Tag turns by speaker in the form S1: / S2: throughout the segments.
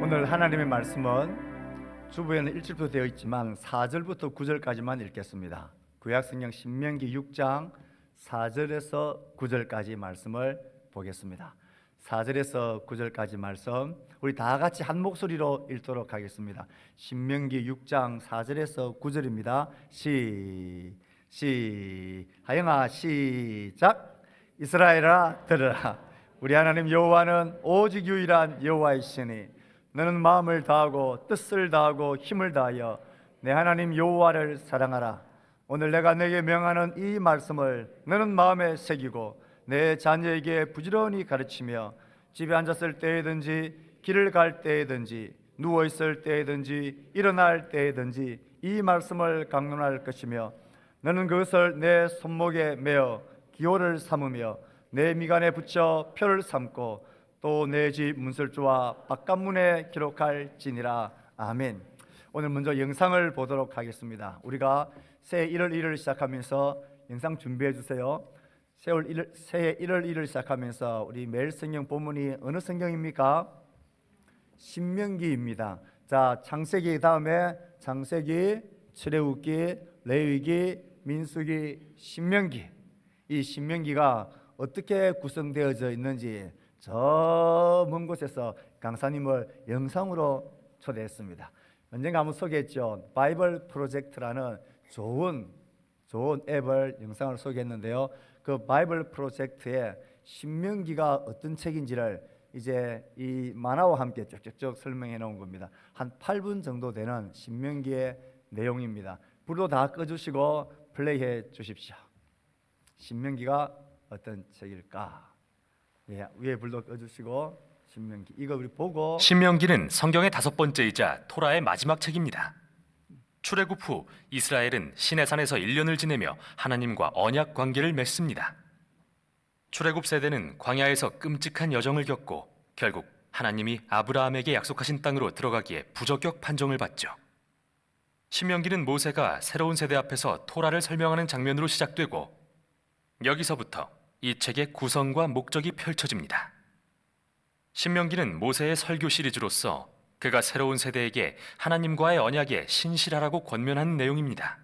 S1: 오늘 하나님의 말씀은 주부에는 1절부터 되어 있지만 4절부터 9절까지만 읽겠습니다. 구약성경 신명기 6장 4절에서 9절까지 말씀을 보겠습니다. 4절에서 9절까지 말씀 우리 다 같이 한 목소리로 읽도록 하겠습니다. 신명기 6장 4절에서 9절입니다. 하영아 시작. 이스라엘아 들으라. 우리 하나님 여호와는 오직 유일한 여호와이시니 너는 마음을 다하고 뜻을 다하고 힘을 다하여 내 하나님 여호와를 사랑하라. 오늘 내가 내게 명하는 이 말씀을 너는 마음에 새기고 내 자녀에게 부지런히 가르치며 집에 앉았을 때에든지 길을 갈 때에든지 누워있을 때에든지 일어날 때에든지 이 말씀을 강론할 것이며 너는 그것을 내 손목에 메어 기호를 삼으며 내 미간에 붙여 표를 삼고 또 내 집 문설주와 바깥문에 기록할지니라. 아멘. 오늘 먼저 영상을 보도록 하겠습니다. 우리가 새해 1월 1일 시작하면서 영상 준비해 주세요. 새해 1월 1일 시작하면서 우리 매일 성경 본문이 어느 성경입니까? 신명기입니다. 자, 창세기 다음에 창세기, 출애굽기, 레위기, 민수기, 신명기. 이 신명기가 어떻게 구성되어져 있는지 저 먼 곳에서 강사님을 영상으로 초대했습니다. 언젠가 한번 소개했죠. 바이블 프로젝트라는 좋은 앱을 영상을 소개했는데요. 그 바이블 프로젝트의 신명기가 어떤 책인지를 이제 이 만화와 함께 쭉쭉쭉 설명해 놓은 겁니다. 한 8분 정도 되는 신명기의 내용입니다. 불도 다 꺼주시고 플레이해 주십시오. 신명기가 어떤 책일까? 위에 불도 꺼주시고 신명기 이거 우리 보고.
S2: 신명기는 성경의 5번째이자 토라의 마지막 책입니다. 출애굽 후 이스라엘은 시내산에서 1년을 지내며 하나님과 언약 관계를 맺습니다. 출애굽 세대는 광야에서 끔찍한 여정을 겪고 결국 하나님이 아브라함에게 약속하신 땅으로 들어가기에 부적격 판정을 받죠. 신명기는 모세가 새로운 세대 앞에서 토라를 설명하는 장면으로 시작되고 여기서부터 이 책의 구성과 목적이 펼쳐집니다. 신명기는 모세의 설교 시리즈로서 그가 새로운 세대에게 하나님과의 언약에 신실하라고 권면하는 내용입니다.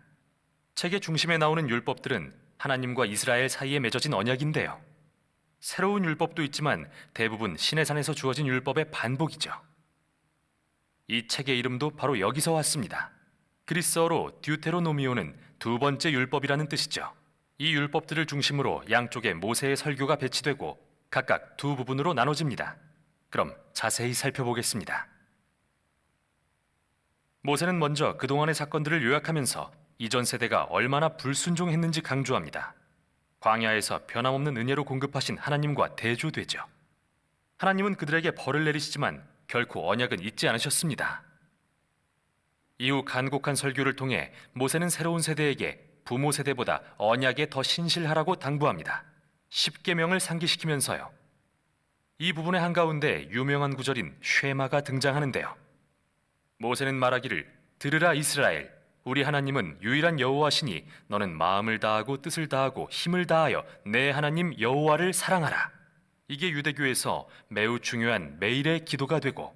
S2: 책의 중심에 나오는 율법들은 하나님과 이스라엘 사이에 맺어진 언약인데요. 새로운 율법도 있지만 대부분 시내산에서 주어진 율법의 반복이죠. 이 책의 이름도 바로 여기서 왔습니다. 그리스어로 듀테로노미오는 두 번째 율법이라는 뜻이죠. 이 율법들을 중심으로 양쪽에 모세의 설교가 배치되고 각각 두 부분으로 나눠집니다. 그럼 자세히 살펴보겠습니다. 모세는 먼저 그동안의 사건들을 요약하면서 이전 세대가 얼마나 불순종했는지 강조합니다. 광야에서 변함없는 은혜로 공급하신 하나님과 대조되죠. 하나님은 그들에게 벌을 내리시지만 결코 언약은 잊지 않으셨습니다. 이후 간곡한 설교를 통해 모세는 새로운 세대에게 부모 세대보다 언약에 더 신실하라고 당부합니다. 10계명을 상기시키면서요. 이 부분의 한가운데 유명한 구절인 쉐마가 등장하는데요. 모세는 말하기를 들으라 이스라엘, 우리 하나님은 유일한 여호와시니 너는 마음을 다하고 뜻을 다하고 힘을 다하여 내 하나님 여호와를 사랑하라. 이게 유대교에서 매우 중요한 매일의 기도가 되고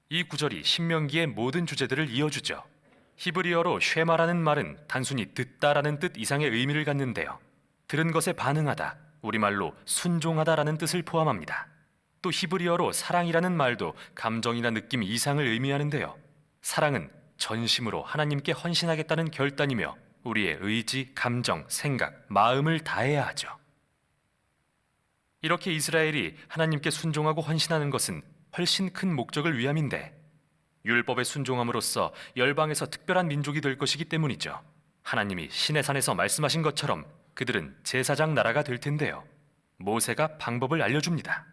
S2: 이 구절이 신명기의 모든 주제들을 이어주죠. 히브리어로 쉐마라는 말은 단순히 듣다라는 뜻 이상의 의미를 갖는데요. 들은 것에 반응하다, 우리말로 순종하다라는 뜻을 포함합니다. 또 히브리어로 사랑이라는 말도 감정이나 느낌 이상을 의미하는데요. 사랑은 전심으로 하나님께 헌신하겠다는 결단이며 우리의 의지, 감정, 생각, 마음을 다해야 하죠. 이렇게 이스라엘이 하나님께 순종하고 헌신하는 것은 훨씬 큰 목적을 위함인데 율법에 순종함으로써 열방에서 특별한 민족이 될 것이기 때문이죠. 하나님이 시내산에서 말씀하신 것처럼 그들은 제사장 나라가 될 텐데요. 모세가 방법을 알려줍니다.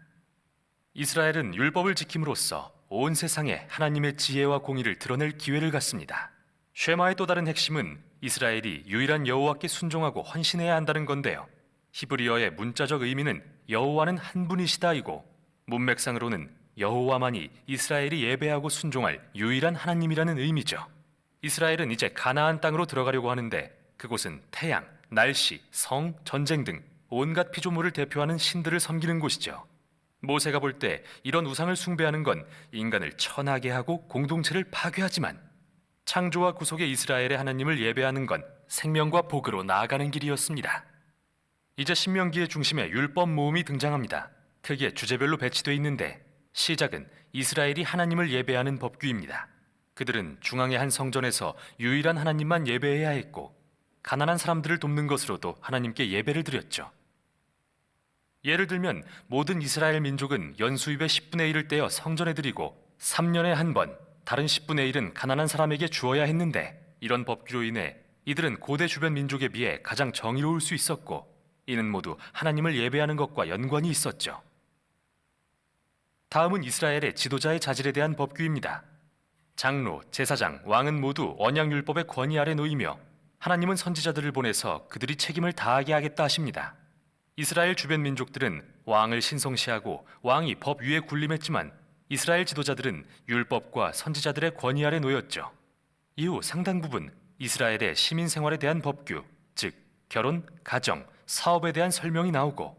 S2: 이스라엘은 율법을 지킴으로써 온 세상에 하나님의 지혜와 공의를 드러낼 기회를 갖습니다. 쉐마의 또 다른 핵심은 이스라엘이 유일한 여호와께 순종하고 헌신해야 한다는 건데요. 히브리어의 문자적 의미는 여호와는 한 분이시다이고 문맥상으로는 여호와만이 이스라엘이 예배하고 순종할 유일한 하나님이라는 의미죠. 이스라엘은 이제 가나안 땅으로 들어가려고 하는데 그곳은 태양, 날씨, 성, 전쟁 등 온갖 피조물을 대표하는 신들을 섬기는 곳이죠. 모세가 볼 때 이런 우상을 숭배하는 건 인간을 천하게 하고 공동체를 파괴하지만 창조와 구속의 이스라엘의 하나님을 예배하는 건 생명과 복으로 나아가는 길이었습니다. 이제 신명기의 중심에 율법 모음이 등장합니다. 크게 주제별로 배치되어 있는데 시작은 이스라엘이 하나님을 예배하는 법규입니다. 그들은 중앙의 한 성전에서 유일한 하나님만 예배해야 했고 가난한 사람들을 돕는 것으로도 하나님께 예배를 드렸죠. 예를 들면 모든 이스라엘 민족은 연수입의 10분의 1을 떼어 성전에 드리고 3년에 한 번 다른 10분의 1은 가난한 사람에게 주어야 했는데 이런 법규로 인해 이들은 고대 주변 민족에 비해 가장 정의로울 수 있었고 이는 모두 하나님을 예배하는 것과 연관이 있었죠. 다음은 이스라엘의 지도자의 자질에 대한 법규입니다. 장로, 제사장, 왕은 모두 언약율법의 권위 아래 놓이며 하나님은 선지자들을 보내서 그들이 책임을 다하게 하겠다 하십니다. 이스라엘 주변 민족들은 왕을 신성시하고 왕이 법 위에 군림했지만 이스라엘 지도자들은 율법과 선지자들의 권위 아래 놓였죠. 이후 상당 부분 이스라엘의 시민 생활에 대한 법규, 즉 결혼, 가정, 사업에 대한 설명이 나오고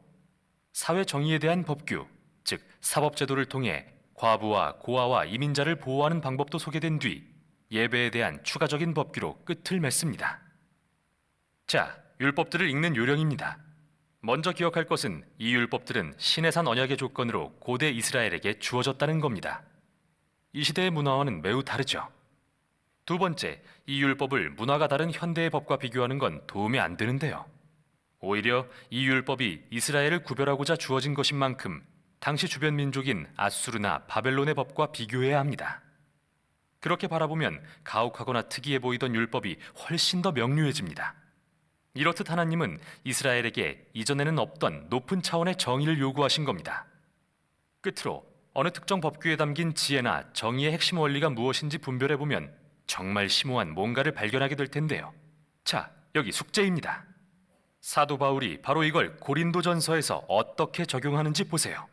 S2: 사회 정의에 대한 법규, 즉 사법제도를 통해 과부와 고아와 이민자를 보호하는 방법도 소개된 뒤 예배에 대한 추가적인 법규로 끝을 맺습니다. 자, 율법들을 읽는 요령입니다. 먼저 기억할 것은 이 율법들은 시내산 언약의 조건으로 고대 이스라엘에게 주어졌다는 겁니다. 이 시대의 문화와는 매우 다르죠. 두 번째, 이 율법을 문화가 다른 현대의 법과 비교하는 건 도움이 안 되는데요. 오히려 이 율법이 이스라엘을 구별하고자 주어진 것인 만큼 당시 주변 민족인 아수르나 바벨론의 법과 비교해야 합니다. 그렇게 바라보면 가혹하거나 특이해 보이던 율법이 훨씬 더 명료해집니다. 이렇듯 하나님은 이스라엘에게 이전에는 없던 높은 차원의 정의를 요구하신 겁니다. 끝으로 어느 특정 법규에 담긴 지혜나 정의의 핵심 원리가 무엇인지 분별해보면 정말 심오한 뭔가를 발견하게 될 텐데요. 자, 여기 숙제입니다. 사도 바울이 바로 이걸 고린도전서에서 어떻게 적용하는지 보세요.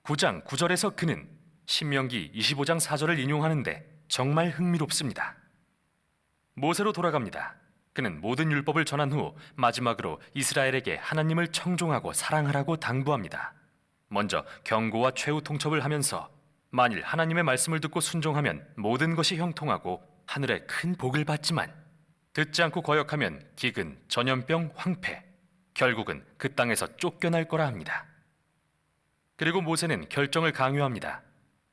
S2: 9장 9절에서 그는 신명기 25장 4절을 인용하는데 정말 흥미롭습니다. 모세로 돌아갑니다. 그는 모든 율법을 전한 후 마지막으로 이스라엘에게 하나님을 청종하고 사랑하라고 당부합니다. 먼저 경고와 최후 통첩을 하면서 만일 하나님의 말씀을 듣고 순종하면 모든 것이 형통하고 하늘에 큰 복을 받지만 듣지 않고 거역하면 기근, 전염병, 황폐, 결국은 그 땅에서 쫓겨날 거라 합니다. 그리고 모세는 결정을 강요합니다.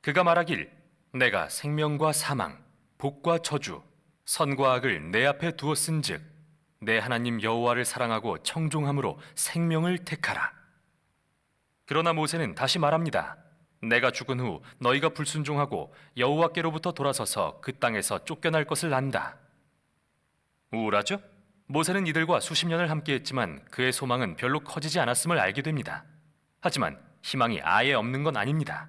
S2: 그가 말하길 내가 생명과 사망, 복과 저주, 선과 악을 내 앞에 두었은즉 내 하나님 여호와를 사랑하고 청종함으로 생명을 택하라. 그러나 모세는 다시 말합니다. 내가 죽은 후 너희가 불순종하고 여호와께로부터 돌아서서 그 땅에서 쫓겨날 것을 안다. 우울하죠? 모세는 이들과 수십 년을 함께했지만 그의 소망은 별로 커지지 않았음을 알게 됩니다. 하지만 희망이 아예 없는 건 아닙니다.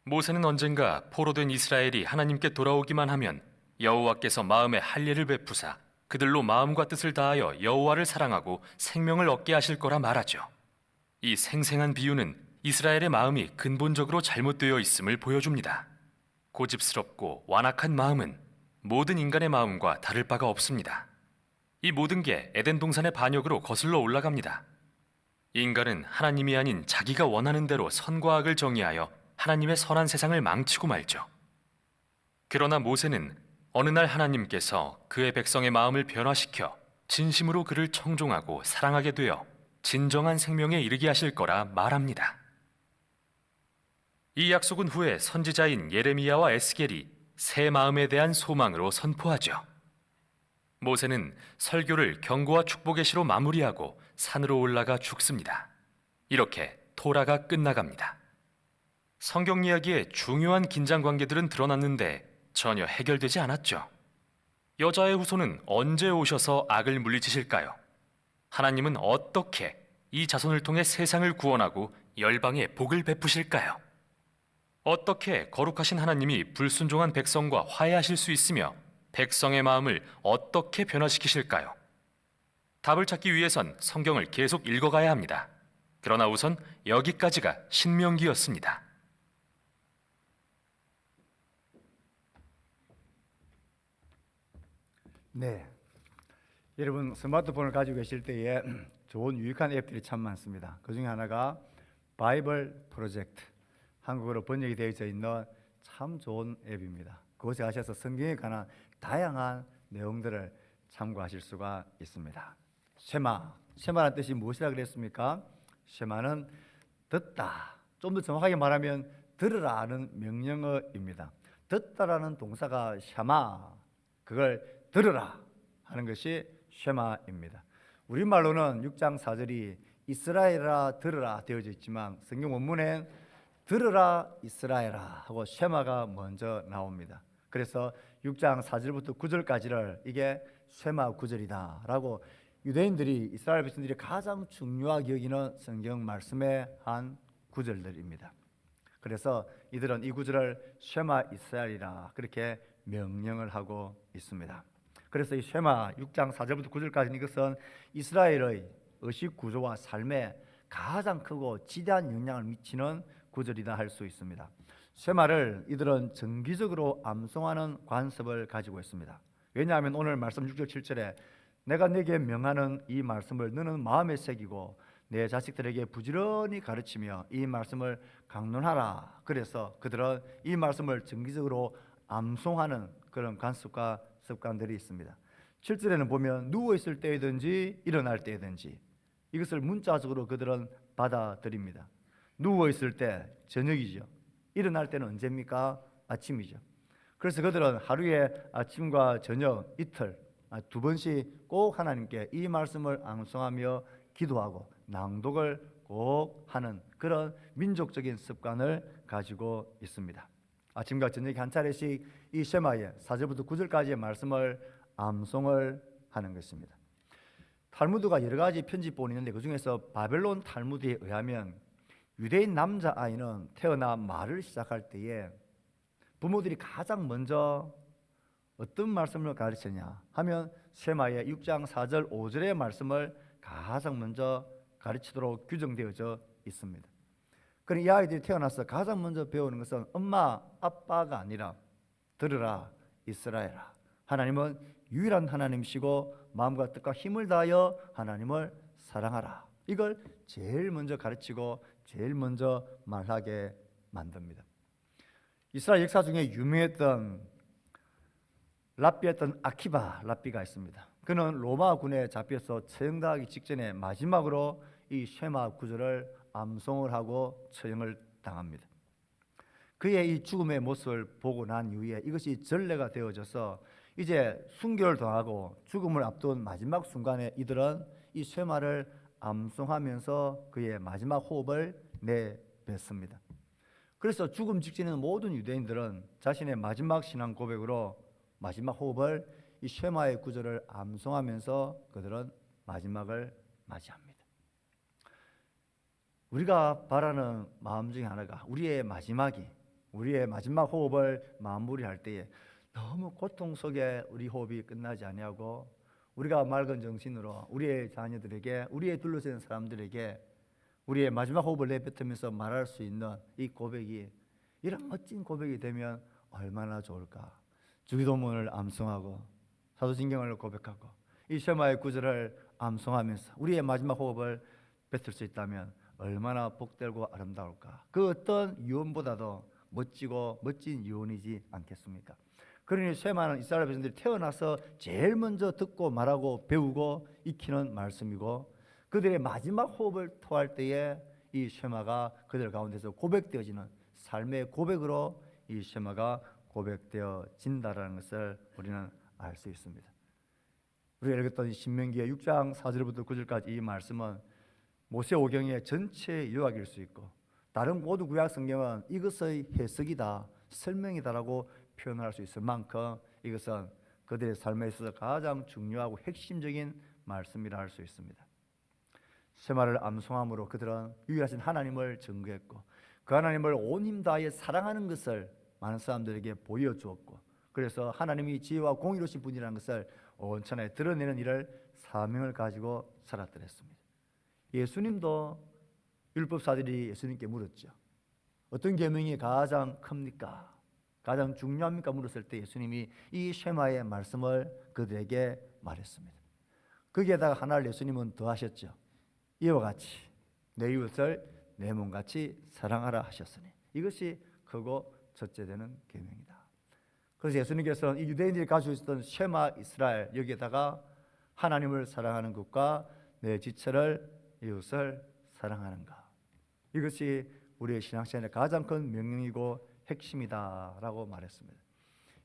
S2: 모세는 언젠가 포로된 이스라엘이 하나님께 돌아오기만 하면 여호와께서 마음에 할례를 베푸사 그들로 마음과 뜻을 다하여 여호와를 사랑하고 생명을 얻게 하실 거라 말하죠. 이 생생한 비유는 이스라엘의 마음이 근본적으로 잘못되어 있음을 보여줍니다. 고집스럽고 완악한 마음은 모든 인간의 마음과 다를 바가 없습니다. 이 모든 게 에덴 동산의 반역으로 거슬러 올라갑니다. 인간은 하나님이 아닌 자기가 원하는 대로 선과 악을 정의하여 하나님의 선한 세상을 망치고 말죠. 그러나 모세는 어느 날 하나님께서 그의 백성의 마음을 변화시켜 진심으로 그를 청종하고 사랑하게 되어 진정한 생명에 이르게 하실 거라 말합니다. 이 약속은 후에 선지자인 예레미야와 에스겔이 새 마음에 대한 소망으로 선포하죠. 모세는 설교를 경고와 축복의 시로 마무리하고 산으로 올라가 죽습니다. 이렇게 토라가 끝나갑니다. 성경 이야기의 중요한 긴장 관계들은 드러났는데 전혀 해결되지 않았죠. 여자의 후손은 언제 오셔서 악을 물리치실까요? 하나님은 어떻게 이 자손을 통해 세상을 구원하고 열방에 복을 베푸실까요? 어떻게 거룩하신 하나님이 불순종한 백성과 화해하실 수 있으며 백성의 마음을 어떻게 변화시키실까요? 답을 찾기 위해선 성경을 계속 읽어가야 합니다. 그러나 우선 여기까지가 신명기였습니다.
S1: 네, 여러분 스마트폰을 가지고 계실 때에 좋은 유익한 앱들이 참 많습니다. 그 중에 하나가 바이블 프로젝트, 한국어로 번역이 되어 있는 참 좋은 앱입니다. 그곳에 가셔서 성경에 관한 다양한 내용들을 참고하실 수가 있습니다. 쉐마라는 뜻이 무엇이라 그랬습니까? 쉐마는 듣다, 좀 더 정확하게 말하면 들으라는 명령어입니다. 듣다라는 동사가 샤마, 그걸 들으라 하는 것이 쉐마입니다. 우리말로는 6장 4절이 이스라엘아 들으라 되어져 있지만 성경 원문엔 들으라 이스라엘아 하고 쉐마가 먼저 나옵니다. 그래서 6장 4절부터 9절까지를 이게 쉐마 구절이다 라고 유대인들이, 이스라엘 백성들이 가장 중요하게 여기는 성경 말씀의 한 구절들입니다. 그래서 이들은 이 구절을 쉐마 이스라엘이라 그렇게 명령을 하고 있습니다. 그래서 이 쉐마 6장 4절부터 9절까지는 이것은 이스라엘의 의식 구조와 삶에 가장 크고 지대한 영향을 미치는 구절이다 할 수 있습니다. 쉐마를 이들은 정기적으로 암송하는 관습을 가지고 있습니다. 왜냐하면 오늘 말씀 6절 7절에 내가 네게 명하는 이 말씀을 너는 마음에 새기고 내 자식들에게 부지런히 가르치며 이 말씀을 강론하라. 그래서 그들은 이 말씀을 정기적으로 암송하는 그런 관습과 습관들이 있습니다. 7절에는 보면 누워 있을 때이든지 일어날 때이든지 이것을 문자적으로 그들은 받아들입니다. 누워 있을 때 저녁이죠. 일어날 때는 언제입니까? 아침이죠. 그래서 그들은 하루에 아침과 저녁 이틀 두 번씩 꼭 하나님께 이 말씀을 암송하며 기도하고 낭독을 꼭 하는 그런 민족적인 습관을 가지고 있습니다. 아침과 저녁에 한 차례씩 이 쉐마의 4절부터 9절까지의 말씀을 암송을 하는 것입니다. 탈무드가 여러 가지 편집본이 있는데 그중에서 바벨론 탈무드에 의하면 유대인 남자아이는 태어나 말을 시작할 때에 부모들이 가장 먼저 어떤 말씀을 가르치냐 하면 쉐마의 6장 4절 5절의 말씀을 가장 먼저 가르치도록 규정되어져 있습니다. 그럼 이 아이들이 태어나서 가장 먼저 배우는 것은 엄마 아빠가 아니라 들으라 이스라엘아, 하나님은 유일한 하나님이시고 마음과 뜻과 힘을 다하여 하나님을 사랑하라. 이걸 제일 먼저 가르치고 제일 먼저 말하게 만듭니다. 이스라엘 역사 중에 유명했던 랍비였던 아키바 랍비가 있습니다. 그는 로마 군에 잡혀서 처형당하기 직전에 마지막으로 이 쉐마 구절을 암송을 하고 처형을 당합니다. 그의 이 죽음의 모습을 보고 난 이후에 이것이 전례가 되어져서 이제 순교를 당하고 죽음을 앞둔 마지막 순간에 이들은 이 쉐마를 암송하면서 그의 마지막 호흡을 내뱉습니다. 그래서 죽음 직전에는 모든 유대인들은 자신의 마지막 신앙 고백으로 마지막 호흡을 이 쉐마의 구절을 암송하면서 그들은 마지막을 맞이합니다. 우리가 바라는 마음 중에 하나가 우리의 마지막 호흡을 마무리할 때에 너무 고통 속에 우리 호흡이 끝나지 아니하고 우리가 맑은 정신으로 우리의 자녀들에게, 우리의 둘러싼 사람들에게 우리의 마지막 호흡을 내뱉으면서 말할 수 있는 이 고백이, 이런 멋진 고백이 되면 얼마나 좋을까. 주기도문을 암송하고 사도신경을 고백하고 이 쉐마의 구절을 암송하면서 우리의 마지막 호흡을 뱉을 수 있다면 얼마나 복되고 아름다울까. 그 어떤 유언보다도 멋지고 멋진 유언이지 않겠습니까? 그러니 쉐마는 이스라엘 백성들이 태어나서 제일 먼저 듣고 말하고 배우고 익히는 말씀이고 그들의 마지막 호흡을 토할 때에 이 쉐마가 그들 가운데서 고백되어지는 삶의 고백으로 이 쉐마가 고백되어진다라는 것을 우리는 알 수 있습니다. 우리가 읽었던 신명기의 6장 4절부터 9절까지 이 말씀은 모세오경의 전체 요약일 수 있고 다른 모두 구약 성경은 이것의 해석이다, 설명이다라고 표현할 수 있을 만큼 이것은 그들의 삶에 있어서 가장 중요하고 핵심적인 말씀이라 할 수 있습니다. 쉐마를 암송함으로 그들은 유일하신 하나님을 증거했고 그 하나님을 온 힘 다하여 사랑하는 것을 많은 사람들에게 보여주었고 그래서 하나님이 지혜와 공의로우신 분이라는 것을 온천하에 드러내는 일을 사명을 가지고 살았더랬습니다. 예수님도 율법사들이 예수님께 물었죠. 어떤 계명이 가장 큽니까? 가장 중요합니까? 물었을 때 예수님이 이 쉐마의 말씀을 그들에게 말했습니다. 거기에다가 하나를 예수님은 더하셨죠. 이와 같이 내 이웃을 내 몸같이 사랑하라 하셨으니 이것이 크고 첫째 되는 계명이다. 그래서 예수님께서는 이 유대인들이 가지고 있었던 쉐마 이스라엘 여기에다가 하나님을 사랑하는 것과 내 지체를 이웃을 사랑하는가, 이것이 우리의 신앙생활의 가장 큰 명령이고 핵심이다라고 말했습니다.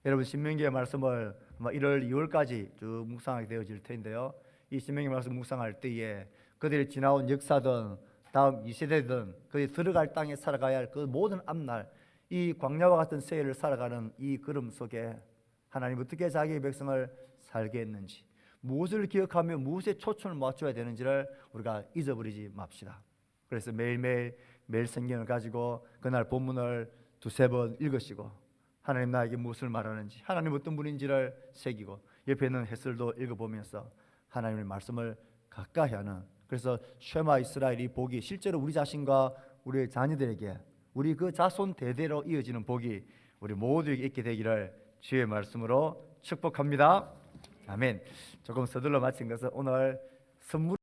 S1: 여러분 신명기의 말씀을 아마 1월, 2월까지 쭉 묵상하게 되어질 텐데요. 이 신명기 말씀 묵상할 때에 그들이 지나온 역사든 다음 2세대든 그들이 들어갈 땅에 살아가야 할 그 모든 앞날 이 광야와 같은 세월을 살아가는 이 걸음 속에 하나님 어떻게 자기의 백성을 살게 했는지, 무엇을 기억하며 무엇에 초점을 맞춰야 되는지를 우리가 잊어버리지 맙시다. 그래서 매일 성경을 가지고 그날 본문을 두세 번 읽으시고 하나님 나에게 무엇을 말하는지, 하나님 어떤 분인지를 새기고 옆에 있는 해설도 읽어보면서 하나님의 말씀을 가까이 하는, 그래서 쉐마 이스라엘이 복이 실제로 우리 자신과 우리의 자녀들에게 우리 그 자손 대대로 이어지는 복이 우리 모두에게 있게 되기를 주의 말씀으로 축복합니다. 아멘. 조금 서둘러 마친 것은 오늘 선물